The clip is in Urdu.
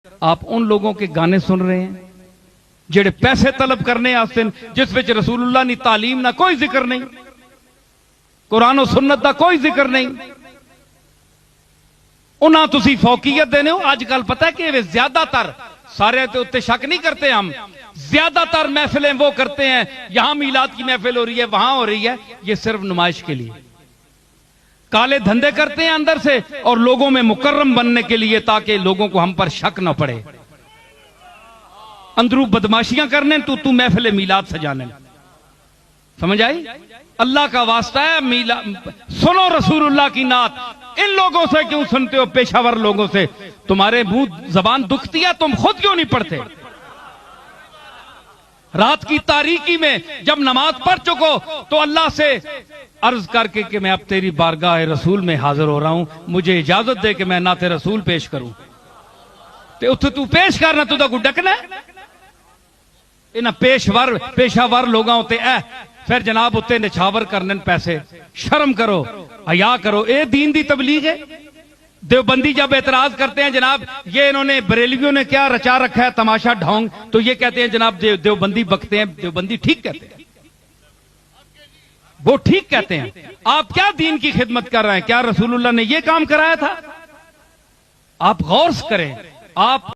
آپ ان لوگوں کے گانے سن رہے ہیں جڑے پیسے طلب کرنے آستے ہیں، جس وچ رسول اللہ نے تعلیم نہ کوئی ذکر نہیں، قرآن و سنت دا کوئی ذکر نہیں، انہاں تسی فوقیت دینے ہو۔ آج کل پتہ ہے کہ زیادہ تر سارے تے اتے شک نہیں کرتے، ہم زیادہ تر محفلیں وہ کرتے ہیں، یہاں میلاد کی محفل ہو رہی ہے، وہاں ہو رہی ہے، یہ صرف نمائش کے لیے کالے دھندے کرتے ہیں اندر سے، اور لوگوں میں مکرم بننے کے لیے تاکہ لوگوں کو ہم پر شک نہ پڑے، اندرو بدماشیاں کرنے تو محفل میلاد سجانے۔ سمجھ آئی؟ اللہ کا واسطہ ہے، سنو رسول اللہ کی نعت۔ ان لوگوں سے کیوں سنتے ہو؟ پیشہ ور لوگوں سے۔ تمہارے منہ زبان دکھتی ہے، تم خود کیوں نہیں پڑھتے؟ رات کی تاریکی میں جب نماز پڑھ چکو تو اللہ سے عرض کر کے کہ میں اب تیری بارگاہ رسول میں حاضر ہو رہا ہوں، مجھے اجازت دے کہ میں نعت رسول پیش کروں۔ تے اتھے تو پیش کرنا تو دا کو ڈکنا ہے؟ انہاں پیشہ ور لوگاں ہوتے پھر جناب ہوتے نچھاور کرنے پیسے۔ شرم کرو، حیا کرو، اے دین دی تبلیغ ہے۔ دیوبندی جب اعتراض کرتے ہیں جناب یہ انہوں نے بریلویوں نے کیا رچا رکھا ہے تماشا ڈھونگ، تو یہ کہتے ہیں جناب دیوبندی بکتے ہیں۔ دیوبندی ٹھیک کہتے ہیں، وہ ٹھیک کہتے ہیں۔ آپ کیا دین کی خدمت کر رہے ہیں؟ کیا رسول اللہ نے یہ کام کرایا تھا؟ آپ غور کریں۔ آپ